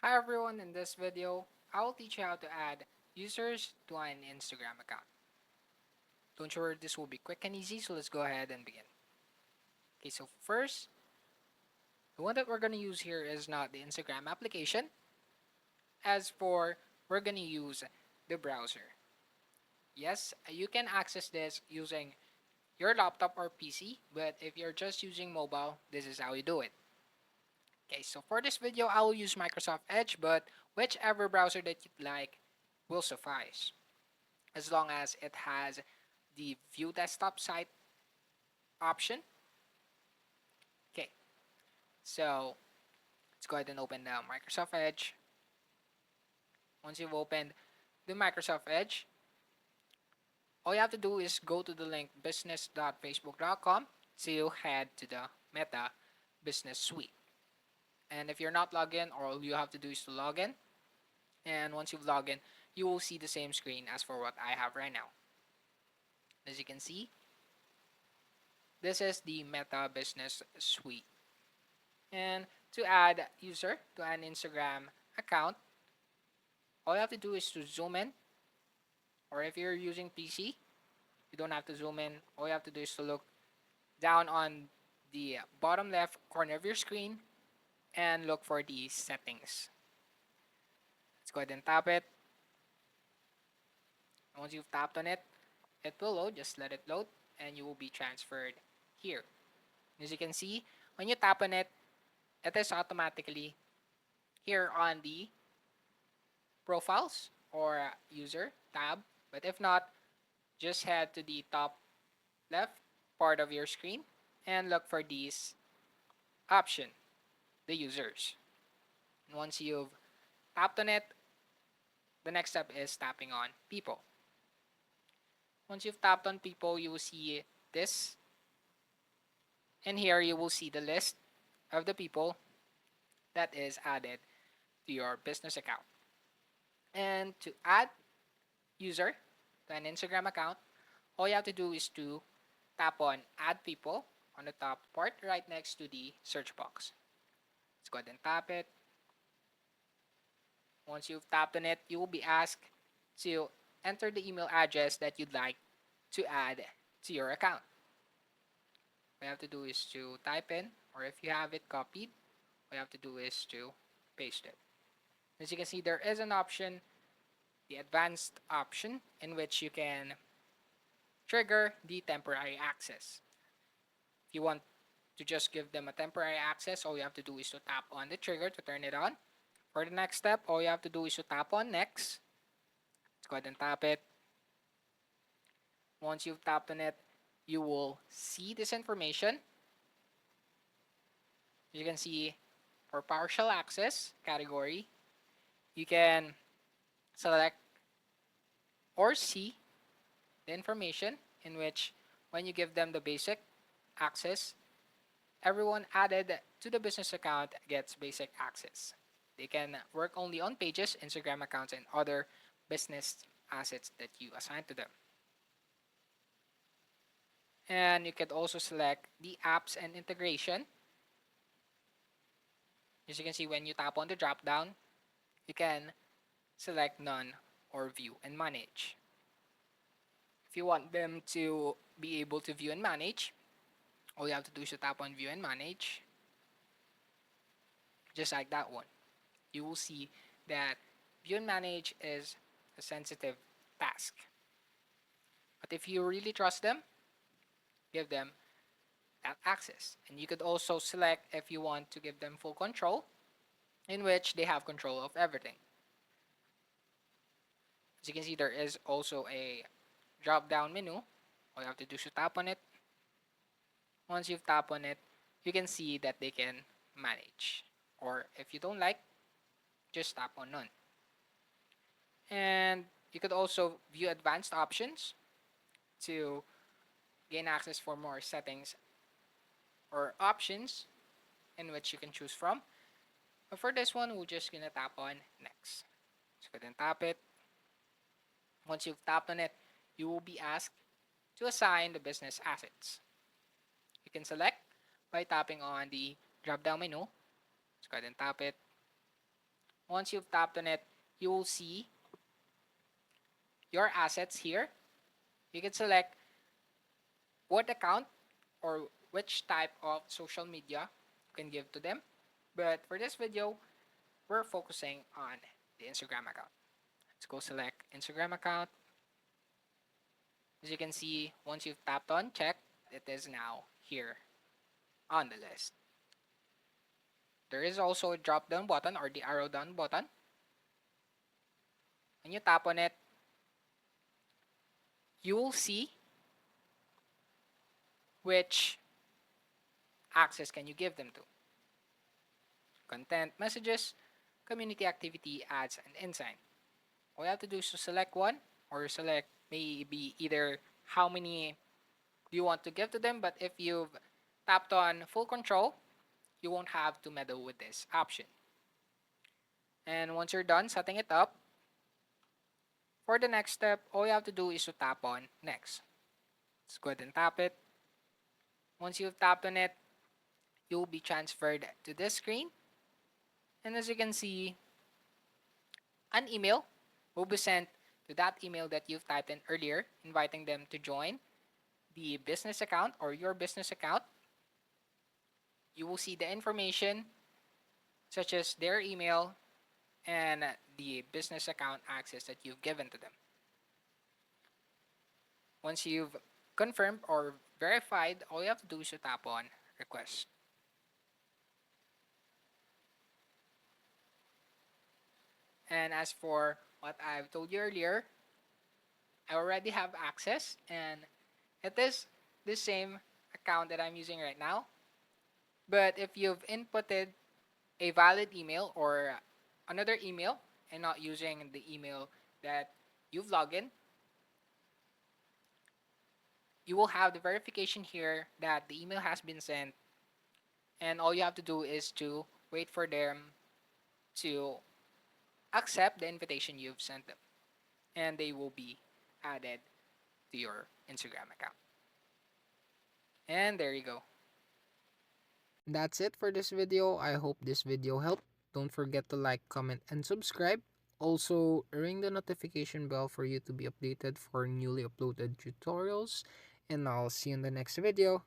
Hi everyone, in this video, I will teach you how to add users to an Instagram account. Don't you worry, this will be quick and easy, so let's go ahead and begin. Okay, so first, the one that we're going to use here is not the Instagram application. As for, we're going to use the browser. Yes, you can access this using your laptop or PC, but if you're just using mobile, this is how you do it. Okay, so for this video, I will use Microsoft Edge, but whichever browser that you'd like will suffice, as long as it has the view desktop site option. Okay, so let's go ahead and open the Microsoft Edge. Once you've opened the Microsoft Edge, all you have to do is go to the link business.facebook.com to head to the Meta Business Suite. And if you're not logged in, all you have to do is to log in. And once you've logged in, you will see the same screen as for what I have right now. As you can see, this is the Meta Business Suite. And to add user to an Instagram account, all you have to do is to zoom in, or if you're using PC, you don't have to zoom in. All you have to do is to look down on the bottom left corner of your screen and look for the settings. Let's go ahead and tap it. And once you've tapped on it, it will load. Just let it load and you will be transferred here. As you can see, when you tap on it, it is automatically here on the profiles or user tab. But if not, just head to the top left part of your screen and look for this option, the users. And once you've tapped on it, the next step is tapping on people. Once you've tapped on people, you will see this. And here you will see the list of the people that is added to your business account. And to add user to an Instagram account, all you have to do is to tap on add people on the top part right next to the search box. Let's go ahead and tap it. Once you've tapped on it, you will be asked to enter the email address that you'd like to add to your account. What you have to do is to type in, or if you have it copied, what you have to do is to paste it. As you can see, there is an option, the advanced option, in which you can trigger the temporary access. If you want to just give them a temporary access, all you have to do is to tap on the trigger to turn it on. For the next step, all you have to do is to tap on next. Let's go ahead and tap it. Once you've tapped on it, you will see this information. You can see for partial access category, you can select or see the information in which when you give them the basic access, everyone added to the business account gets basic access. They can work only on pages, Instagram accounts, and other business assets that you assign to them. And you can also select the apps and integration. As you can see, when you tap on the drop down, you can select none or view and manage. If you want them to be able to view and manage, all you have to do is to tap on view and manage, just like that one. You will see that view and manage is a sensitive task. But if you really trust them, give them that access. And you could also select if you want to give them full control, in which they have control of everything. As you can see, there is also a drop down menu. All you have to do is to tap on it. Once you've tapped on it, you can see that they can manage. Or if you don't like, just tap on none. And you could also view advanced options to gain access for more settings or options in which you can choose from. But for this one, we're just gonna tap on next. So go ahead and tap it. Once you've tapped on it, you will be asked to assign the business assets. You can select by tapping on the drop down menu. Let's go ahead and tap it. Once you've tapped on it, you will see your assets here. You can select what account or which type of social media you can give to them. But for this video, we're focusing on the Instagram account. Let's go select Instagram account. As you can see, once you've tapped on check, it is now here on the list. There is also a drop down button or the arrow down button. When you tap on it, you will see which access can you give them to. Content, messages, community activity, ads, and insight. All you have to do is to select one or select maybe either how many do you want to give to them, but if you've tapped on full control, you won't have to meddle with this option. And once you're done setting it up, for the next step, all you have to do is to tap on next. Let's go ahead and tap it. Once you've tapped on it, you'll be transferred to this screen. And as you can see, an email will be sent to that email that you've typed in earlier, inviting them to join the business account or your business account. You will see the information such as their email and the business account access that you've given to them. Once you've confirmed or verified, all you have to do is to tap on request. And as for what I've told you earlier, I already have access and it is the same account that I'm using right now. But if you've inputted a valid email or another email and not using the email that you've logged in, you will have the verification here that the email has been sent, and all you have to do is to wait for them to accept the invitation you've sent them, and they will be added to your Instagram account. And there you go. That's it for this video. I hope this video helped. Don't forget to like, comment, and subscribe. Also, ring the notification bell for you to be updated for newly uploaded tutorials. And I'll see you in the next video.